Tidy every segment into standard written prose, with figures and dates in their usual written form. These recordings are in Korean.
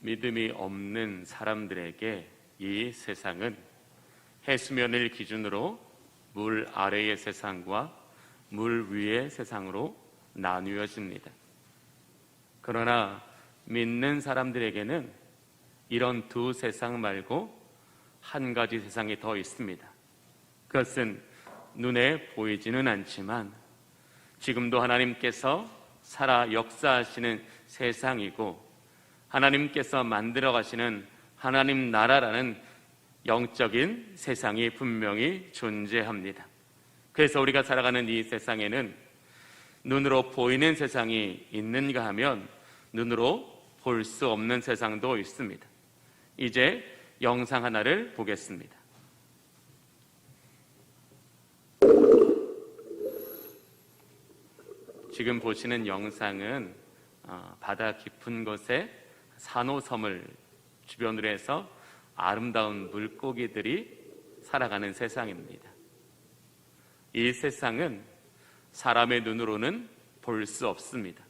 믿음이 없는 사람들에게 이 세상은 해수면을 기준으로 물 아래의 세상과 물 위의 세상으로 나누어집니다. 그러나 믿는 사람들에게는 이런 두 세상 말고 한 가지 세상이 더 있습니다. 그것은 눈에 보이지는 않지만 지금도 하나님께서 살아 역사하시는 세상이고 하나님께서 만들어 가시는 하나님 나라라는 영적인 세상이 분명히 존재합니다. 그래서 우리가 살아가는 이 세상에는 눈으로 보이는 세상이 있는가 하면 눈으로 볼 수 없는 세상도 있습니다. 이제 영상 하나를 보겠습니다. 지금 보시는 영상은 바다 깊은 곳에 산호섬을 주변으로 해서 아름다운 물고기들이 살아가는 세상입니다. 이 세상은 사람의 눈으로는 볼 수 없습니다.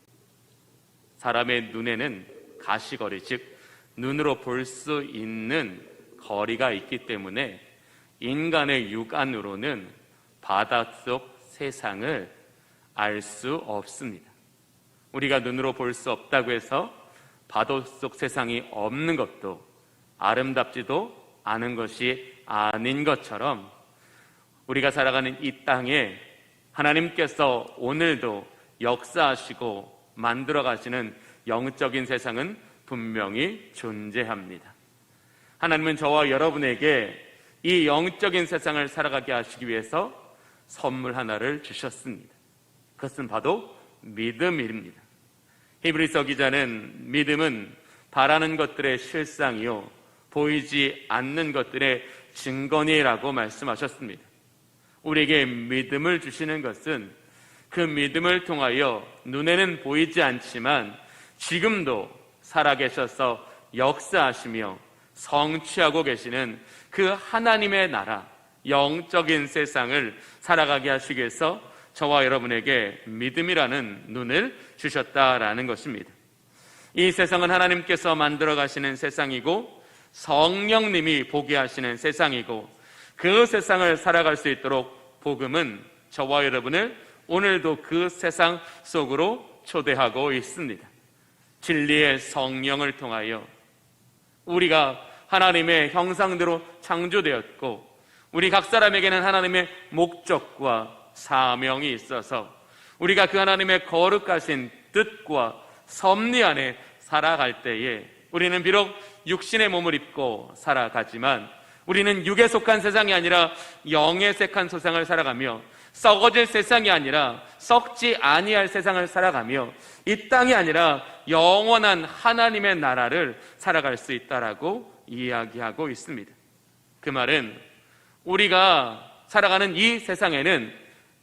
사람의 눈에는 가시거리, 즉 눈으로 볼 수 있는 거리가 있기 때문에 인간의 육안으로는 바닷속 세상을 알 수 없습니다. 우리가 눈으로 볼 수 없다고 해서 바닷속 세상이 없는 것도 아름답지도 않은 것이 아닌 것처럼 우리가 살아가는 이 땅에 하나님께서 오늘도 역사하시고 만들어 가시는 영적인 세상은 분명히 존재합니다. 하나님은 저와 여러분에게 이 영적인 세상을 살아가게 하시기 위해서 선물 하나를 주셨습니다. 그것은 바로 믿음입니다. 히브리서 기자는 믿음은 바라는 것들의 실상이요 보이지 않는 것들의 증거니라고 말씀하셨습니다. 우리에게 믿음을 주시는 것은 그 믿음을 통하여 눈에는 보이지 않지만 지금도 살아계셔서 역사하시며 성취하고 계시는 그 하나님의 나라, 영적인 세상을 살아가게 하시기 위해서 저와 여러분에게 믿음이라는 눈을 주셨다라는 것입니다. 이 세상은 하나님께서 만들어 가시는 세상이고 성령님이 보게 하시는 세상이고 그 세상을 살아갈 수 있도록 복음은 저와 여러분을 오늘도 그 세상 속으로 초대하고 있습니다. 진리의 성령을 통하여 우리가 하나님의 형상대로 창조되었고 우리 각 사람에게는 하나님의 목적과 사명이 있어서 우리가 그 하나님의 거룩하신 뜻과 섭리 안에 살아갈 때에 우리는 비록 육신의 몸을 입고 살아가지만 우리는 육에 속한 세상이 아니라 영에 속한 세상을 살아가며 썩어질 세상이 아니라 썩지 아니할 세상을 살아가며 이 땅이 아니라 영원한 하나님의 나라를 살아갈 수 있다라고 이야기하고 있습니다. 그 말은 우리가 살아가는 이 세상에는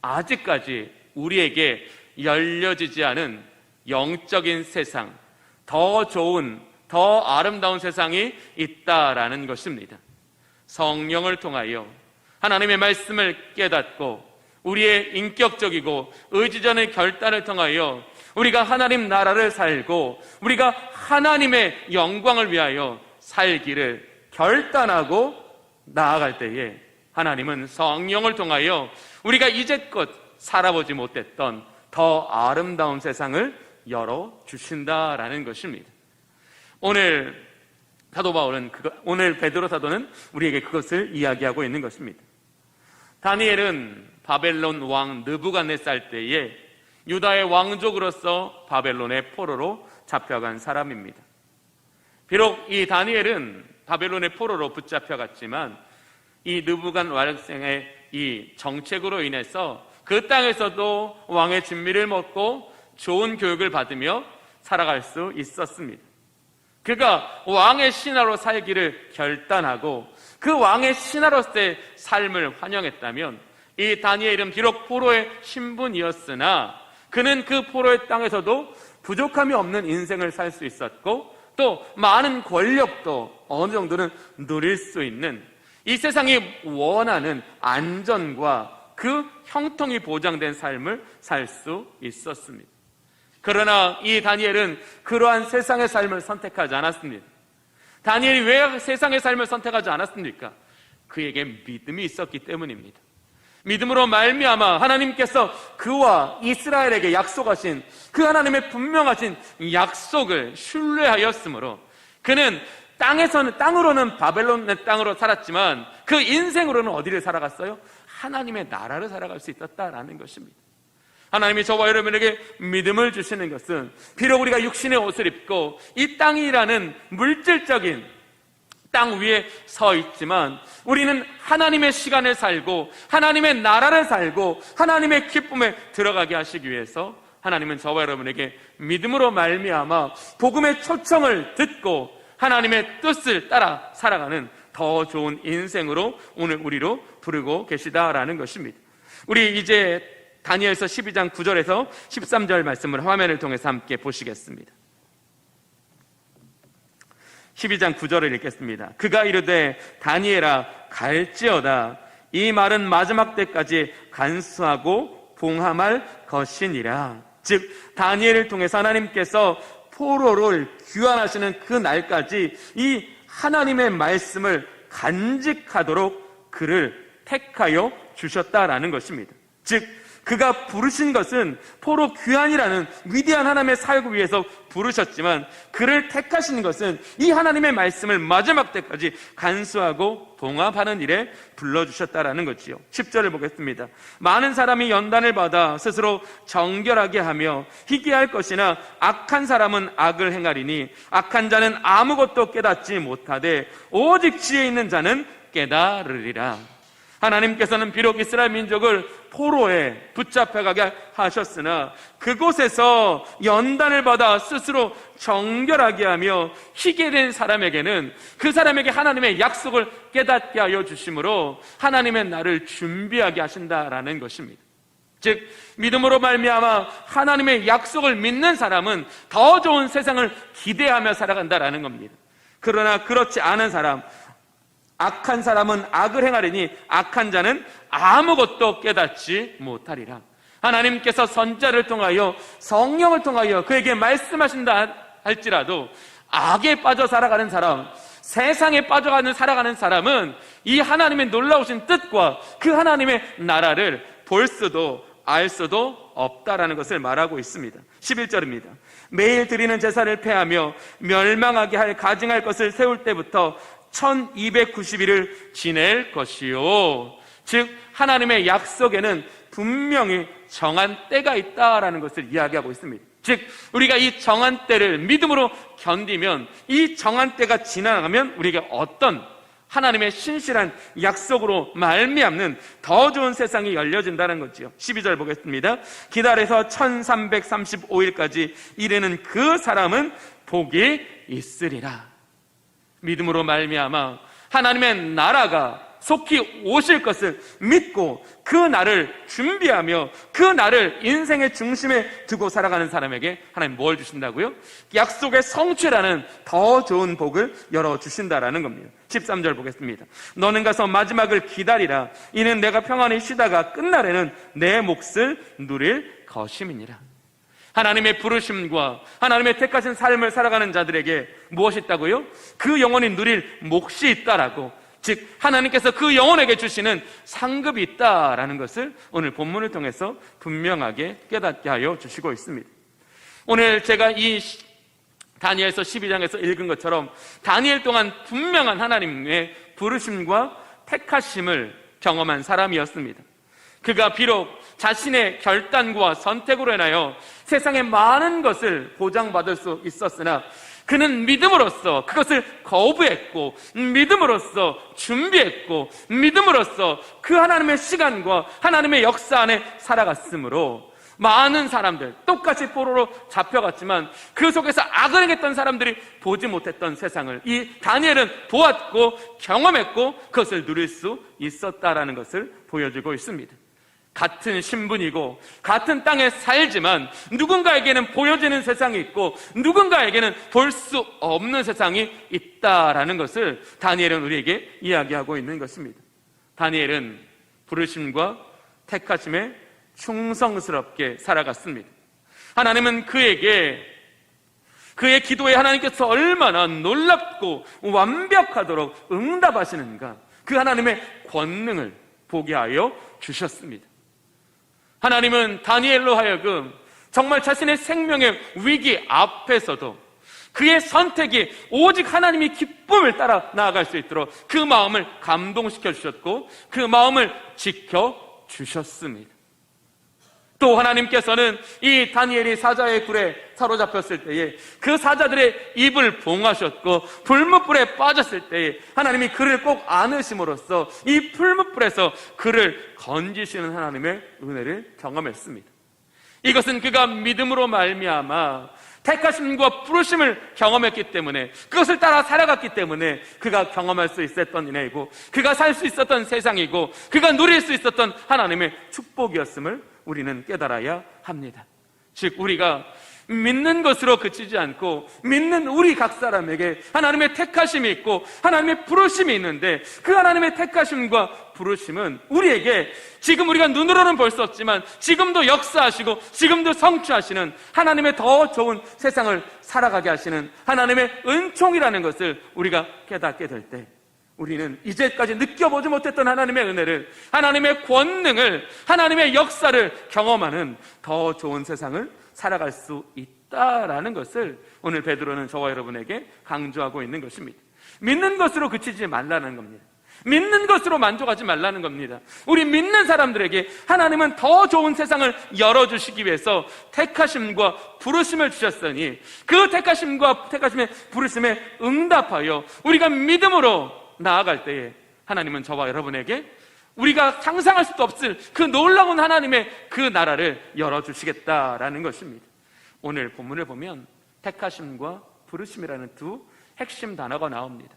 아직까지 우리에게 열려지지 않은 영적인 세상, 더 좋은, 더 아름다운 세상이 있다라는 것입니다. 성령을 통하여 하나님의 말씀을 깨닫고 우리의 인격적이고 의지전의 결단을 통하여 우리가 하나님 나라를 살고 우리가 하나님의 영광을 위하여 살기를 결단하고 나아갈 때에 하나님은 성령을 통하여 우리가 이제껏 살아보지 못했던 더 아름다운 세상을 열어주신다라는 것입니다. 오늘 사도 바울은 오늘 베드로 사도는 우리에게 그것을 이야기하고 있는 것입니다. 다니엘은 바벨론 왕 느부갓네살 때에 유다의 왕족으로서 바벨론의 포로로 잡혀간 사람입니다. 비록 이 다니엘은 바벨론의 포로로 붙잡혀갔지만 이 느부갓 왕의 이 정책으로 인해서 그 땅에서도 왕의 진미를 먹고 좋은 교육을 받으며 살아갈 수 있었습니다. 그가 왕의 신하로 살기를 결단하고 그 왕의 신하로서의 삶을 환영했다면 이 다니엘은 비록 포로의 신분이었으나 그는 그 포로의 땅에서도 부족함이 없는 인생을 살 수 있었고 또 많은 권력도 어느 정도는 누릴 수 있는 이 세상이 원하는 안전과 그 형통이 보장된 삶을 살 수 있었습니다. 그러나 이 다니엘은 그러한 세상의 삶을 선택하지 않았습니다. 다니엘이 왜 세상의 삶을 선택하지 않았습니까? 그에게 믿음이 있었기 때문입니다. 믿음으로 말미암아 하나님께서 그와 이스라엘에게 약속하신 그 하나님의 분명하신 약속을 신뢰하였으므로 그는 땅으로는 바벨론의 땅으로 살았지만 그 인생으로는 어디를 살아갔어요? 하나님의 나라를 살아갈 수 있었다라는 것입니다. 하나님이 저와 여러분에게 믿음을 주시는 것은 비록 우리가 육신의 옷을 입고 이 땅이라는 물질적인 땅 위에 서 있지만 우리는 하나님의 시간을 살고 하나님의 나라를 살고 하나님의 기쁨에 들어가게 하시기 위해서 하나님은 저와 여러분에게 믿음으로 말미암아 복음의 초청을 듣고 하나님의 뜻을 따라 살아가는 더 좋은 인생으로 오늘 우리로 부르고 계시다라는 것입니다. 우리 이제 다니엘서 12장 9절에서 13절 말씀을 화면을 통해서 함께 보시겠습니다. 12장 9절을 읽겠습니다. 그가 이르되 다니엘아 갈지어다. 이 말은 마지막 때까지 간수하고 봉함할 것이니라. 즉 다니엘을 통해서 하나님께서 포로를 귀환하시는 그 날까지 이 하나님의 말씀을 간직하도록 그를 택하여 주셨다라는 것입니다. 즉 그가 부르신 것은 포로 귀환이라는 위대한 하나님의 사역을 위해서 부르셨지만 그를 택하신 것은 이 하나님의 말씀을 마지막 때까지 간수하고 봉합하는 일에 불러주셨다라는 거지요. 10절을 보겠습니다. 많은 사람이 연단을 받아 스스로 정결하게 하며 희귀할 것이나 악한 사람은 악을 행하리니 악한 자는 아무것도 깨닫지 못하되 오직 지혜 있는 자는 깨달으리라. 하나님께서는 비록 이스라엘 민족을 포로에 붙잡혀가게 하셨으나 그곳에서 연단을 받아 스스로 정결하게 하며 희게 된 사람에게는 그 사람에게 하나님의 약속을 깨닫게 하여 주심으로 하나님의 날을 준비하게 하신다라는 것입니다. 즉 믿음으로 말미암아 하나님의 약속을 믿는 사람은 더 좋은 세상을 기대하며 살아간다라는 겁니다. 그러나 그렇지 않은 사람, 악한 사람은 악을 행하리니 악한 자는 아무것도 깨닫지 못하리라. 하나님께서 선자를 통하여 성령을 통하여 그에게 말씀하신다 할지라도 악에 빠져 살아가는 사람, 세상에 빠져가는 살아가는 사람은 이 하나님의 놀라우신 뜻과 그 하나님의 나라를 볼 수도 알 수도 없다라는 것을 말하고 있습니다. 11절입니다. 매일 드리는 제사를 폐하며 멸망하게 할 가증할 것을 세울 때부터 1290일을 지낼 것이요. 즉 하나님의 약속에는 분명히 정한 때가 있다라는 것을 이야기하고 있습니다. 즉 우리가 이 정한 때를 믿음으로 견디면 이 정한 때가 지나가면 우리에게 어떤 하나님의 신실한 약속으로 말미암는 더 좋은 세상이 열려진다는 거지요. 12절 보겠습니다. 기다려서 1335일까지 이르는 그 사람은 복이 있으리라. 믿음으로 말미암아 하나님의 나라가 속히 오실 것을 믿고 그 날을 준비하며 그 날을 인생의 중심에 두고 살아가는 사람에게 하나님 뭘 주신다고요? 약속의 성취라는 더 좋은 복을 열어주신다라는 겁니다. 13절 보겠습니다. 너는 가서 마지막을 기다리라. 이는 내가 평안히 쉬다가 끝날에는 내 몫을 누릴 것임이니라. 하나님의 부르심과 하나님의 택하신 삶을 살아가는 자들에게 무엇이 있다고요? 그 영혼이 누릴 몫이 있다라고, 즉 하나님께서 그 영혼에게 주시는 상급이 있다라는 것을 오늘 본문을 통해서 분명하게 깨닫게 하여 주시고 있습니다. 오늘 제가 이 다니엘서 12장에서 읽은 것처럼 다니엘 동안 분명한 하나님의 부르심과 택하심을 경험한 사람이었습니다. 그가 비록 자신의 결단과 선택으로 인하여 세상의 많은 것을 보장받을 수 있었으나 그는 믿음으로써 그것을 거부했고, 믿음으로써 준비했고, 믿음으로써 그 하나님의 시간과 하나님의 역사 안에 살아갔으므로 많은 사람들, 똑같이 포로로 잡혀갔지만 그 속에서 악을 행했던 사람들이 보지 못했던 세상을 이 다니엘은 보았고 경험했고 그것을 누릴 수 있었다라는 것을 보여주고 있습니다. 같은 신분이고 같은 땅에 살지만 누군가에게는 보여지는 세상이 있고 누군가에게는 볼 수 없는 세상이 있다라는 것을 다니엘은 우리에게 이야기하고 있는 것입니다. 다니엘은 부르심과 택하심에 충성스럽게 살아갔습니다. 하나님은 그에게 그의 기도에 하나님께서 얼마나 놀랍고 완벽하도록 응답하시는가, 그 하나님의 권능을 보게 하여 주셨습니다. 하나님은 다니엘로 하여금 정말 자신의 생명의 위기 앞에서도 그의 선택이 오직 하나님이 기쁨을 따라 나아갈 수 있도록 그 마음을 감동시켜 주셨고 그 마음을 지켜 주셨습니다. 또 하나님께서는 이 다니엘이 사자의 굴에 사로잡혔을 때에 그 사자들의 입을 봉하셨고 불뭇불에 빠졌을 때에 하나님이 그를 꼭 안으심으로써 이 불뭇불에서 그를 건지시는 하나님의 은혜를 경험했습니다. 이것은 그가 믿음으로 말미암아 택하심과 부르심을 경험했기 때문에, 그것을 따라 살아갔기 때문에 그가 경험할 수 있었던 은혜이고 그가 살 수 있었던 세상이고 그가 누릴 수 있었던 하나님의 축복이었음을 우리는 깨달아야 합니다. 즉 우리가 믿는 것으로 그치지 않고 믿는 우리 각 사람에게 하나님의 택하심이 있고 하나님의 부르심이 있는데, 그 하나님의 택하심과 부르심은 우리에게 지금 우리가 눈으로는 볼 수 없지만 지금도 역사하시고 지금도 성취하시는 하나님의 더 좋은 세상을 살아가게 하시는 하나님의 은총이라는 것을 우리가 깨닫게 될 때, 우리는 이제까지 느껴보지 못했던 하나님의 은혜를, 하나님의 권능을, 하나님의 역사를 경험하는 더 좋은 세상을 살아갈 수 있다라는 것을 오늘 베드로는 저와 여러분에게 강조하고 있는 것입니다. 믿는 것으로 그치지 말라는 겁니다. 믿는 것으로 만족하지 말라는 겁니다. 우리 믿는 사람들에게 하나님은 더 좋은 세상을 열어주시기 위해서 택하심과 부르심을 주셨으니 그 택하심과 택하심의 부르심에 응답하여 우리가 믿음으로 나아갈 때에 하나님은 저와 여러분에게 우리가 상상할 수도 없을 그 놀라운 하나님의 그 나라를 열어주시겠다라는 것입니다. 오늘 본문을 보면 택하심과 부르심이라는 두 핵심 단어가 나옵니다.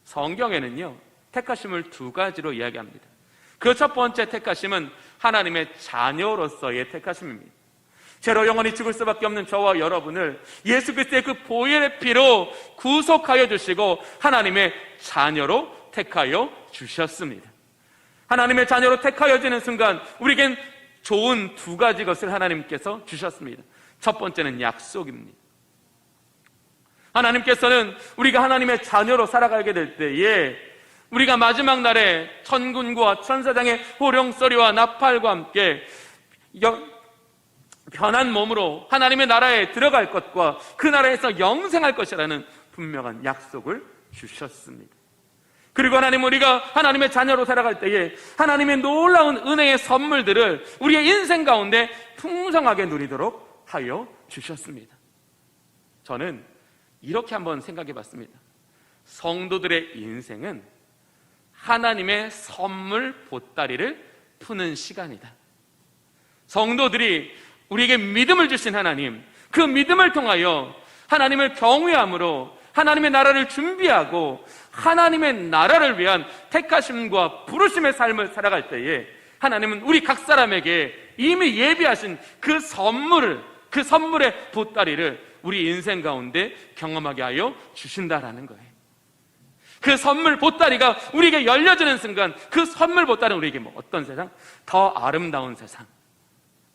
성경에는요, 택하심을 두 가지로 이야기합니다. 그 첫 번째 택하심은 하나님의 자녀로서의 택하심입니다. 죄로 영원히 죽을 수밖에 없는 저와 여러분을 예수 그리스도의 그 보혈의 피로 구속하여 주시고 하나님의 자녀로 택하여 주셨습니다. 하나님의 자녀로 택하여지는 순간 우리에겐 좋은 두 가지 것을 하나님께서 주셨습니다. 첫 번째는 약속입니다. 하나님께서는 우리가 하나님의 자녀로 살아가게 될 때에 우리가 마지막 날에 천군과 천사장의 호령소리와 나팔과 함께 변한 몸으로 하나님의 나라에 들어갈 것과 그 나라에서 영생할 것이라는 분명한 약속을 주셨습니다. 그리고 하나님, 우리가 하나님의 자녀로 살아갈 때에 하나님의 놀라운 은혜의 선물들을 우리의 인생 가운데 풍성하게 누리도록 하여 주셨습니다. 저는 이렇게 한번 생각해 봤습니다. 성도들의 인생은 하나님의 선물 보따리를 푸는 시간이다. 성도들이 우리에게 믿음을 주신 하나님, 그 믿음을 통하여 하나님을 경외함으로 하나님의 나라를 준비하고 하나님의 나라를 위한 택하심과 부르심의 삶을 살아갈 때에 하나님은 우리 각 사람에게 이미 예비하신 그 선물을, 그 선물의 보따리를 우리 인생 가운데 경험하게 하여 주신다라는 거예요. 그 선물 보따리가 우리에게 열려지는 순간 그 선물 보따리는 우리에게 어떤 세상? 더 아름다운 세상,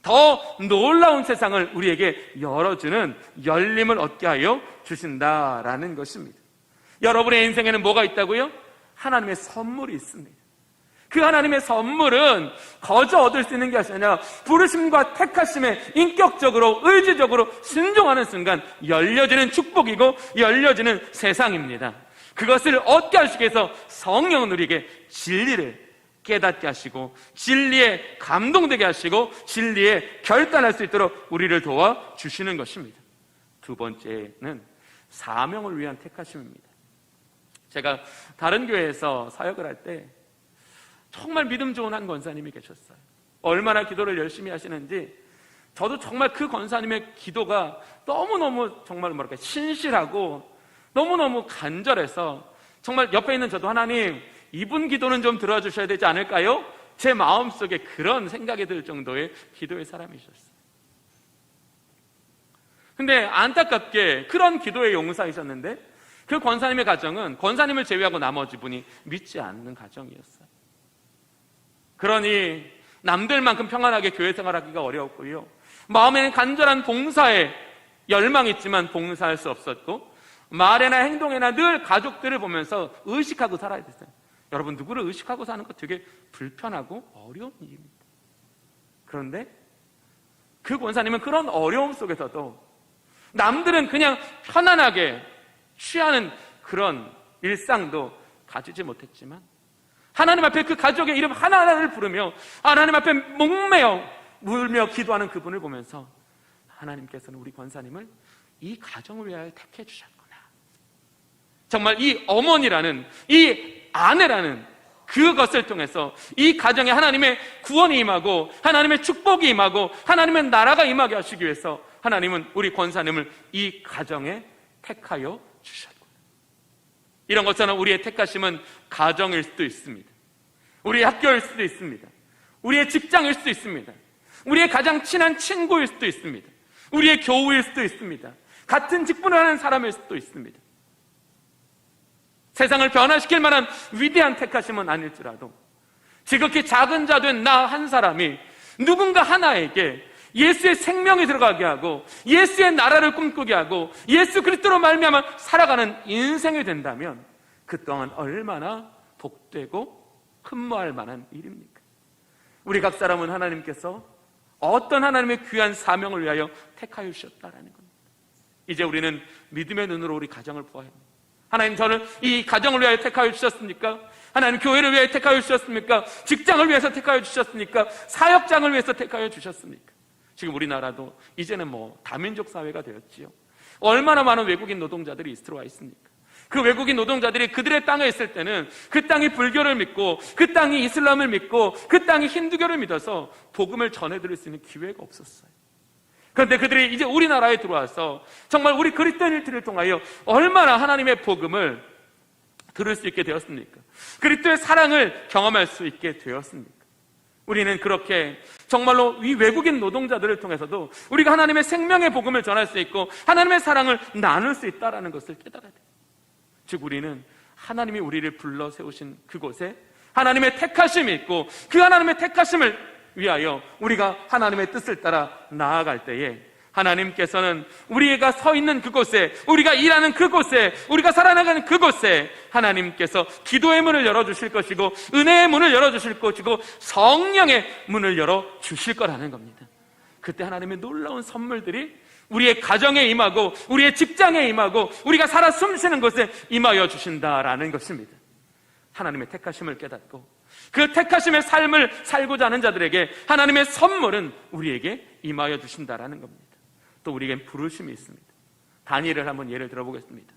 더 놀라운 세상을 우리에게 열어주는 열림을 얻게 하여 주신다라는 것입니다. 여러분의 인생에는 뭐가 있다고요? 하나님의 선물이 있습니다. 그 하나님의 선물은 거저 얻을 수 있는 것이 아니라 부르심과 택하심에 인격적으로 의지적으로 순종하는 순간 열려지는 축복이고 열려지는 세상입니다. 그것을 얻게 하시기 위해서 성령은 우리에게 진리를 깨닫게 하시고 진리에 감동되게 하시고 진리에 결단할 수 있도록 우리를 도와주시는 것입니다. 두 번째는 사명을 위한 택하심입니다. 제가 다른 교회에서 사역을 할 때 정말 믿음 좋은 한 권사님이 계셨어요. 얼마나 기도를 열심히 하시는지 저도 정말 그 권사님의 기도가 너무너무 정말 신실하고 너무너무 간절해서 정말 옆에 있는 저도 하나님, 이분 기도는 좀 들어주셔야 되지 않을까요? 제 마음속에 그런 생각이 들 정도의 기도의 사람이셨어요. 근데 안타깝게 그런 기도의 용사이셨는데 그 권사님의 가정은 권사님을 제외하고 나머지 분이 믿지 않는 가정이었어요. 그러니 남들만큼 평안하게 교회 생활하기가 어려웠고요, 마음에는 간절한 봉사에 열망했지만 봉사할 수 없었고, 말에나 행동에나 늘 가족들을 보면서 의식하고 살아야 됐어요. 여러분, 누구를 의식하고 사는 거 되게 불편하고 어려운 일입니다. 그런데 그 권사님은 그런 어려움 속에서도 남들은 그냥 편안하게 취하는 그런 일상도 가지지 못했지만, 하나님 앞에 그 가족의 이름 하나하나를 부르며 하나님 앞에 목매어 울며 기도하는 그분을 보면서 하나님께서는 우리 권사님을 이 가정을 위하여 택해 주셨구나. 정말 이 어머니라는, 이 아내라는 그것을 통해서 이 가정에 하나님의 구원이 임하고 하나님의 축복이 임하고 하나님의 나라가 임하게 하시기 위해서 하나님은 우리 권사님을 이 가정에 택하여 주셨구나. 이런 것처럼 우리의 택하심은 가정일 수도 있습니다. 우리의 학교일 수도 있습니다. 우리의 직장일 수도 있습니다. 우리의 가장 친한 친구일 수도 있습니다. 우리의 교우일 수도 있습니다. 같은 직분을 하는 사람일 수도 있습니다. 세상을 변화시킬 만한 위대한 택하심은 아닐지라도 지극히 작은 자 된 나 한 사람이 누군가 하나에게 예수의 생명이 들어가게 하고 예수의 나라를 꿈꾸게 하고 예수 그리스도로 말미암아 살아가는 인생이 된다면 그 또한 얼마나 복되고 흠모할 만한 일입니까? 우리 각 사람은 하나님께서 어떤 하나님의 귀한 사명을 위하여 택하여 주셨다라는 겁니다. 이제 우리는 믿음의 눈으로 우리 가정을 보아야 합니다. 하나님, 저를 이 가정을 위하여 택하여 주셨습니까? 하나님, 교회를 위하여 택하여 주셨습니까? 직장을 위해서 택하여 주셨습니까? 사역장을 위해서 택하여 주셨습니까? 지금 우리나라도 이제는 다민족 사회가 되었지요. 얼마나 많은 외국인 노동자들이 이스트로 있습니까? 그 외국인 노동자들이 그들의 땅에 있을 때는 그 땅이 불교를 믿고 그 땅이 이슬람을 믿고 그 땅이 힌두교를 믿어서 복음을 전해드릴 수 있는 기회가 없었어요. 그런데 그들이 이제 우리나라에 들어와서 정말 우리 그리스도인들을 통하여 얼마나 하나님의 복음을 들을 수 있게 되었습니까? 그리스도의 사랑을 경험할 수 있게 되었습니까? 우리는 그렇게 정말로 이 외국인 노동자들을 통해서도 우리가 하나님의 생명의 복음을 전할 수 있고 하나님의 사랑을 나눌 수 있다는 것을 깨달아야 돼요. 즉 우리는 하나님이 우리를 불러 세우신 그곳에 하나님의 택하심이 있고 그 하나님의 택하심을 위하여 우리가 하나님의 뜻을 따라 나아갈 때에 하나님께서는 우리가 서 있는 그곳에, 우리가 일하는 그곳에, 우리가 살아나가는 그곳에 하나님께서 기도의 문을 열어주실 것이고 은혜의 문을 열어주실 것이고 성령의 문을 열어주실 거라는 겁니다. 그때 하나님의 놀라운 선물들이 우리의 가정에 임하고 우리의 직장에 임하고 우리가 살아 숨쉬는 곳에 임하여 주신다라는 것입니다. 하나님의 택하심을 깨닫고 그 택하심의 삶을 살고자 하는 자들에게 하나님의 선물은 우리에게 임하여 주신다라는 겁니다. 또 우리에겐 부르심이 있습니다. 다니엘을 한번 예를 들어보겠습니다.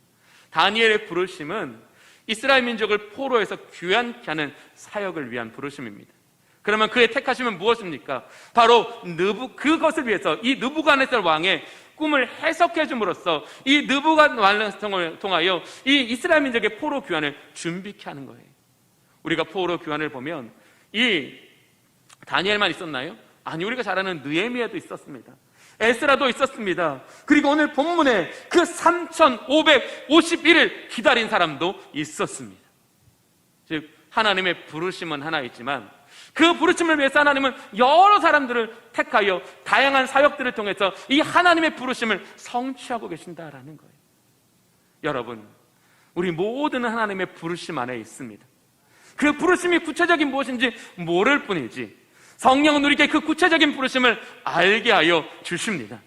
다니엘의 부르심은 이스라엘 민족을 포로에서 귀환케 하는 사역을 위한 부르심입니다. 그러면 그의 택하심은 무엇입니까? 바로 그것을 위해서 이 느부갓네살 왕의 꿈을 해석해 줌으로써 이 느부갓네살을 통하여 이 이스라엘 민족의 포로 귀환을 준비케 하는 거예요. 우리가 포로 귀환을 보면 이 다니엘만 있었나요? 아니, 우리가 잘 아는 느헤미야도 있었습니다. 에스라도 있었습니다. 그리고 오늘 본문에 그 3,551을 기다린 사람도 있었습니다. 즉 하나님의 부르심은 하나 있지만 그 부르심을 위해서 하나님은 여러 사람들을 택하여 다양한 사역들을 통해서 이 하나님의 부르심을 성취하고 계신다라는 거예요. 여러분, 우리 모두는 하나님의 부르심 안에 있습니다. 그 부르심이 구체적인 무엇인지 모를 뿐이지 성령은 우리에게 그 구체적인 부르심을 알게 하여 주십니다.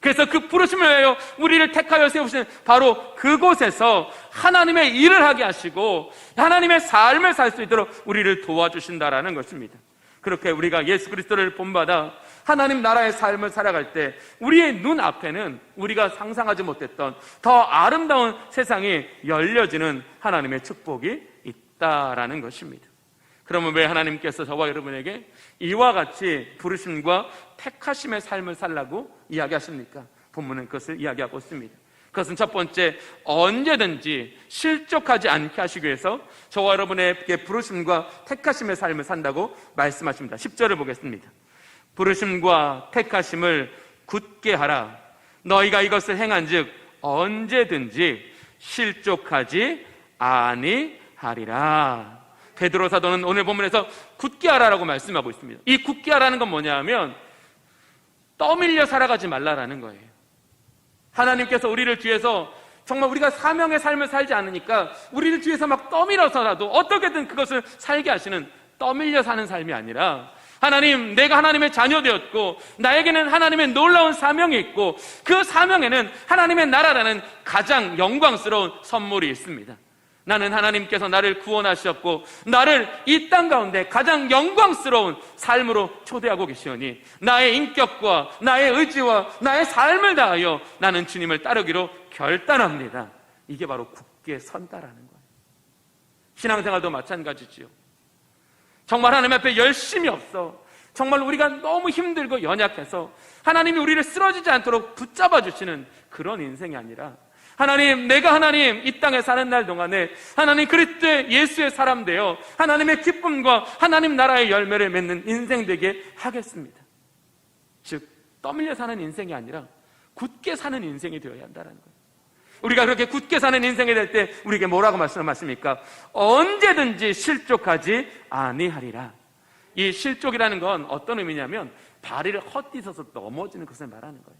그래서 그 부르심을 위하여 우리를 택하여 세우시는 바로 그곳에서 하나님의 일을 하게 하시고 하나님의 삶을 살 수 있도록 우리를 도와주신다라는 것입니다. 그렇게 우리가 예수 그리스도를 본받아 하나님 나라의 삶을 살아갈 때 우리의 눈앞에는 우리가 상상하지 못했던 더 아름다운 세상이 열려지는 하나님의 축복이 있다라는 것입니다. 그러면 왜 하나님께서 저와 여러분에게 이와 같이 부르심과 택하심의 삶을 살라고 이야기하십니까? 본문은 그것을 이야기하고 있습니다. 그것은 첫 번째, 언제든지 실족하지 않게 하시기 위해서 저와 여러분에게 부르심과 택하심의 삶을 산다고 말씀하십니다. 10절을 보겠습니다. 부르심과 택하심을 굳게 하라. 너희가 이것을 행한즉 언제든지 실족하지 아니하리라. 베드로 사도는 오늘 본문에서 굳게 하라라고 말씀하고 있습니다. 이 굳게 하라는 건 뭐냐 하면 떠밀려 살아가지 말라라는 거예요. 하나님께서 우리를 뒤에서 정말 우리가 사명의 삶을 살지 않으니까 우리를 뒤에서 막 떠밀어서라도 어떻게든 그것을 살게 하시는, 떠밀려 사는 삶이 아니라, 하나님, 내가 하나님의 자녀 되었고 나에게는 하나님의 놀라운 사명이 있고 그 사명에는 하나님의 나라라는 가장 영광스러운 선물이 있습니다. 나는 하나님께서 나를 구원하셨고 나를 이 땅 가운데 가장 영광스러운 삶으로 초대하고 계시오니 나의 인격과 나의 의지와 나의 삶을 다하여 나는 주님을 따르기로 결단합니다. 이게 바로 굳게 선다라는 거예요. 신앙생활도 마찬가지지요. 정말 하나님 앞에 열심이 없어, 정말 우리가 너무 힘들고 연약해서 하나님이 우리를 쓰러지지 않도록 붙잡아 주시는 그런 인생이 아니라, 하나님, 내가 하나님 이 땅에 사는 날 동안에 하나님 그리스도의 예수의 사람 되어 하나님의 기쁨과 하나님 나라의 열매를 맺는 인생 되게 하겠습니다. 즉 떠밀려 사는 인생이 아니라 굳게 사는 인생이 되어야 한다는 거예요. 우리가 그렇게 굳게 사는 인생이 될 때 우리에게 뭐라고 말씀하십니까? 언제든지 실족하지 아니하리라. 이 실족이라는 건 어떤 의미냐면 다리를 헛디뎌서 넘어지는 것을 말하는 거예요.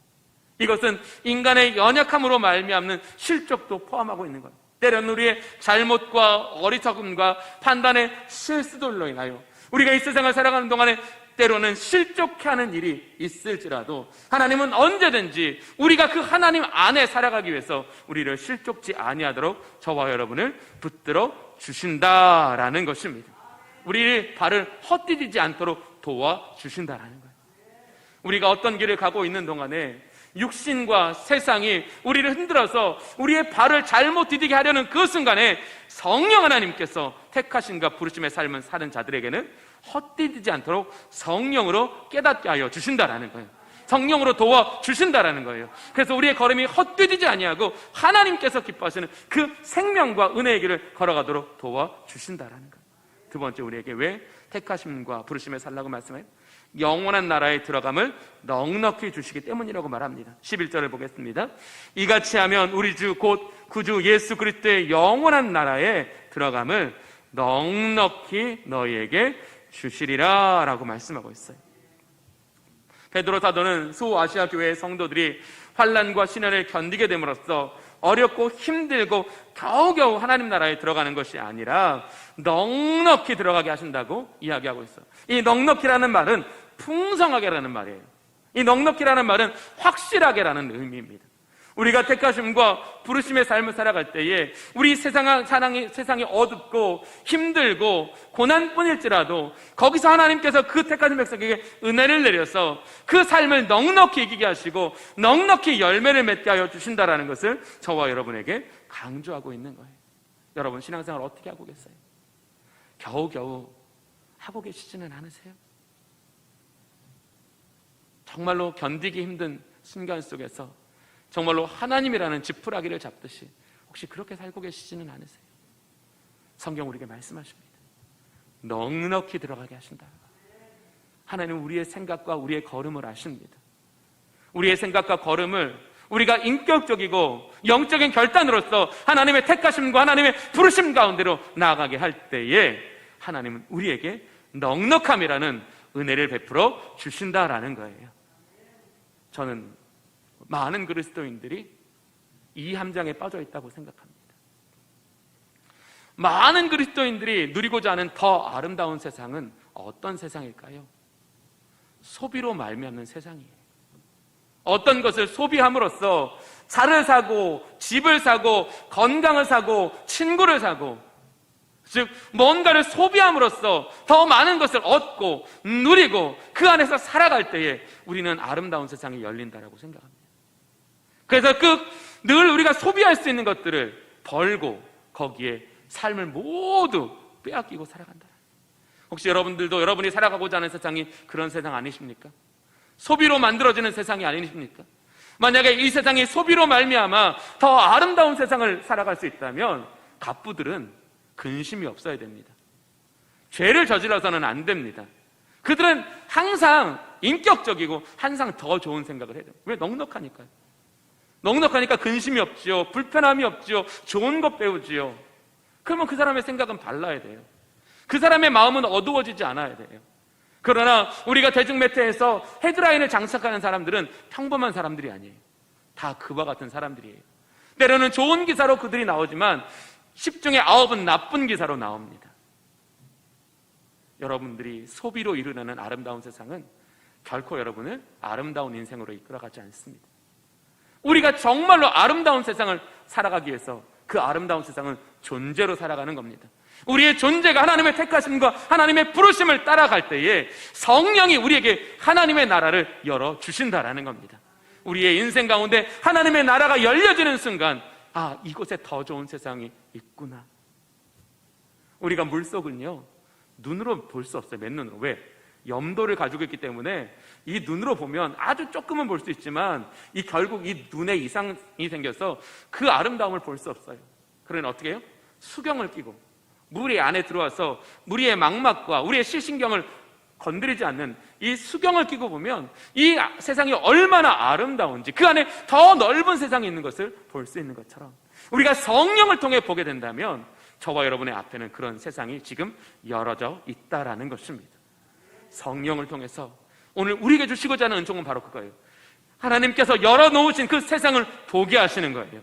이것은 인간의 연약함으로 말미암는 실족도 포함하고 있는 거예요. 때로는 우리의 잘못과 어리석음과 판단의 실수들로 인하여 우리가 이 세상을 살아가는 동안에 때로는 실족해 하는 일이 있을지라도 하나님은 언제든지 우리가 그 하나님 안에 살아가기 위해서 우리를 실족지 아니하도록 저와 여러분을 붙들어 주신다라는 것입니다. 우리의 발을 헛디디지 않도록 도와주신다라는 거예요. 우리가 어떤 길을 가고 있는 동안에 육신과 세상이 우리를 흔들어서 우리의 발을 잘못 디디게 하려는 그 순간에 성령 하나님께서 택하심과 부르심의 삶을 사는 자들에게는 헛디디지 않도록 성령으로 깨닫게 하여 주신다라는 거예요. 성령으로 도와주신다라는 거예요. 그래서 우리의 걸음이 헛디디지 아니하고 하나님께서 기뻐하시는 그 생명과 은혜의 길을 걸어가도록 도와주신다라는 거예요. 두 번째, 우리에게 왜 택하심과 부르심에 살라고 말씀해요? 영원한 나라에 들어감을 넉넉히 주시기 때문이라고 말합니다. 11절을 보겠습니다. 이같이 하면 우리 주 곧 구주 예수 그리스도의 영원한 나라에 들어감을 넉넉히 너희에게 주시리라 라고 말씀하고 있어요. 베드로 사도는 소아시아 교회의 성도들이 환난과 시련을 견디게 됨으로써 어렵고 힘들고 겨우겨우 하나님 나라에 들어가는 것이 아니라 넉넉히 들어가게 하신다고 이야기하고 있어요. 이 넉넉히라는 말은 풍성하게라는 말이에요. 이 넉넉히라는 말은 확실하게라는 의미입니다. 우리가 택하심과 부르심의 삶을 살아갈 때에 우리 세상이 어둡고 힘들고 고난뿐일지라도 거기서 하나님께서 그 택하신 백성에게 은혜를 내려서 그 삶을 넉넉히 이기게 하시고 넉넉히 열매를 맺게 하여 주신다라는 것을 저와 여러분에게 강조하고 있는 거예요. 여러분, 신앙생활 어떻게 하고 계세요? 겨우겨우 하고 계시지는 않으세요? 정말로 견디기 힘든 순간 속에서 정말로 하나님이라는 지푸라기를 잡듯이 혹시 그렇게 살고 계시지는 않으세요? 성경 우리에게 말씀하십니다. 넉넉히 들어가게 하신다. 하나님은 우리의 생각과 우리의 걸음을 아십니다. 우리의 생각과 걸음을 우리가 인격적이고 영적인 결단으로서 하나님의 택하심과 하나님의 부르심 가운데로 나아가게 할 때에 하나님은 우리에게 넉넉함이라는 은혜를 베풀어 주신다라는 거예요. 저는 많은 그리스도인들이 이 함정에 빠져 있다고 생각합니다. 많은 그리스도인들이 누리고자 하는 더 아름다운 세상은 어떤 세상일까요? 소비로 말미암는 세상이에요. 어떤 것을 소비함으로써 차를 사고 집을 사고 건강을 사고 친구를 사고, 즉 뭔가를 소비함으로써 더 많은 것을 얻고 누리고 그 안에서 살아갈 때에 우리는 아름다운 세상이 열린다라고 생각합니다. 그래서 늘 우리가 소비할 수 있는 것들을 벌고 거기에 삶을 모두 빼앗기고 살아간다. 혹시 여러분들도 여러분이 살아가고자 하는 세상이 그런 세상 아니십니까? 소비로 만들어지는 세상이 아니십니까? 만약에 이 세상이 소비로 말미암아 더 아름다운 세상을 살아갈 수 있다면 갑부들은 근심이 없어야 됩니다. 죄를 저질러서는 안 됩니다. 그들은 항상 인격적이고 항상 더 좋은 생각을 해야 돼요. 왜? 넉넉하니까요. 넉넉하니까 근심이 없지요, 불편함이 없지요, 좋은 것 배우지요. 그러면 그 사람의 생각은 발라야 돼요. 그 사람의 마음은 어두워지지 않아야 돼요. 그러나 우리가 대중매체에서 헤드라인을 장착하는 사람들은 평범한 사람들이 아니에요. 다 그와 같은 사람들이에요. 때로는 좋은 기사로 그들이 나오지만 10중에 9은 나쁜 기사로 나옵니다. 여러분들이 소비로 이루려는 아름다운 세상은 결코 여러분을 아름다운 인생으로 이끌어가지 않습니다. 우리가 정말로 아름다운 세상을 살아가기 위해서 그 아름다운 세상은 존재로 살아가는 겁니다. 우리의 존재가 하나님의 택하심과 하나님의 부르심을 따라갈 때에 성령이 우리에게 하나님의 나라를 열어주신다라는 겁니다. 우리의 인생 가운데 하나님의 나라가 열려지는 순간, 아, 이곳에 더 좋은 세상이 있구나. 우리가 물속은요, 눈으로 볼 수 없어요. 맨눈으로. 왜? 염도를 가지고 있기 때문에 이 눈으로 보면 아주 조금은 볼 수 있지만 결국 이 눈에 이상이 생겨서 그 아름다움을 볼 수 없어요. 그러면 어떻게 해요? 수경을 끼고 물이 안에 들어와서 우리의 망막과 우리의 실신경을 건드리지 않는 이 수경을 끼고 보면 이 세상이 얼마나 아름다운지, 그 안에 더 넓은 세상이 있는 것을 볼 수 있는 것처럼 우리가 성령을 통해 보게 된다면 저와 여러분의 앞에는 그런 세상이 지금 열어져 있다라는 것입니다. 성령을 통해서 오늘 우리에게 주시고자 하는 은총은 바로 그거예요. 하나님께서 열어놓으신 그 세상을 보게 하시는 거예요.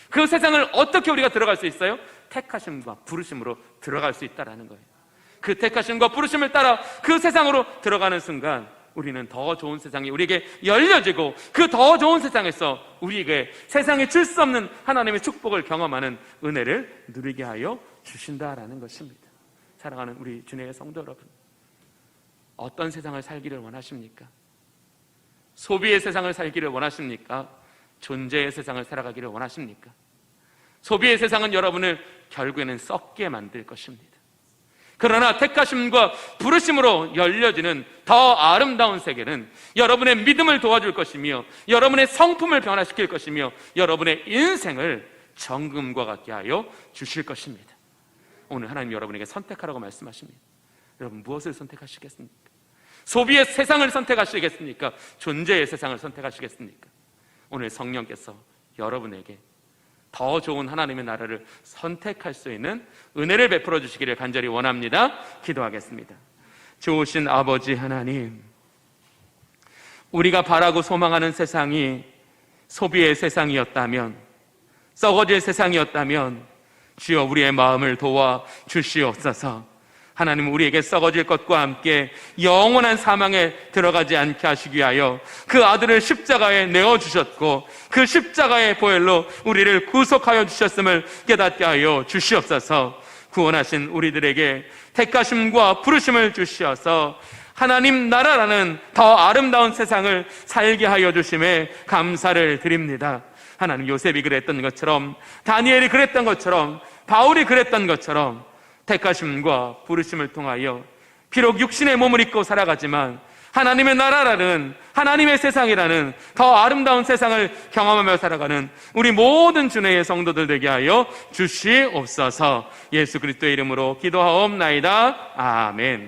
그 세상을 어떻게 우리가 들어갈 수 있어요? 택하심과 부르심으로 들어갈 수 있다라는 거예요. 그 택하심과 부르심을 따라 그 세상으로 들어가는 순간 우리는 더 좋은 세상이 우리에게 열려지고 그 더 좋은 세상에서 우리에게 세상에 줄 수 없는 하나님의 축복을 경험하는 은혜를 누리게 하여 주신다라는 것입니다. 사랑하는 우리 주님의 성도 여러분, 어떤 세상을 살기를 원하십니까? 소비의 세상을 살기를 원하십니까? 존재의 세상을 살아가기를 원하십니까? 소비의 세상은 여러분을 결국에는 썩게 만들 것입니다. 그러나 택하심과 부르심으로 열려지는 더 아름다운 세계는 여러분의 믿음을 도와줄 것이며 여러분의 성품을 변화시킬 것이며 여러분의 인생을 정금과 같게 하여 주실 것입니다. 오늘 하나님 여러분에게 선택하라고 말씀하십니다. 여러분 무엇을 선택하시겠습니까? 소비의 세상을 선택하시겠습니까? 존재의 세상을 선택하시겠습니까? 오늘 성령께서 여러분에게 더 좋은 하나님의 나라를 선택할 수 있는 은혜를 베풀어 주시기를 간절히 원합니다. 기도하겠습니다. 좋으신 아버지 하나님, 우리가 바라고 소망하는 세상이 소비의 세상이었다면, 썩어질 세상이었다면 주여 우리의 마음을 도와 주시옵소서. 하나님, 우리에게 썩어질 것과 함께 영원한 사망에 들어가지 않게 하시기 위하여 그 아들을 십자가에 내어주셨고 그 십자가의 보혈로 우리를 구속하여 주셨음을 깨닫게 하여 주시옵소서. 구원하신 우리들에게 택하심과 부르심을 주시어서 하나님 나라라는 더 아름다운 세상을 살게 하여 주심에 감사를 드립니다. 하나님, 요셉이 그랬던 것처럼, 다니엘이 그랬던 것처럼, 바울이 그랬던 것처럼 택하심과 부르심을 통하여 비록 육신의 몸을 입고 살아가지만 하나님의 나라라는, 하나님의 세상이라는 더 아름다운 세상을 경험하며 살아가는 우리 모든 주님의 성도들 되게 하여 주시옵소서. 예수 그리스도의 이름으로 기도하옵나이다. 아멘.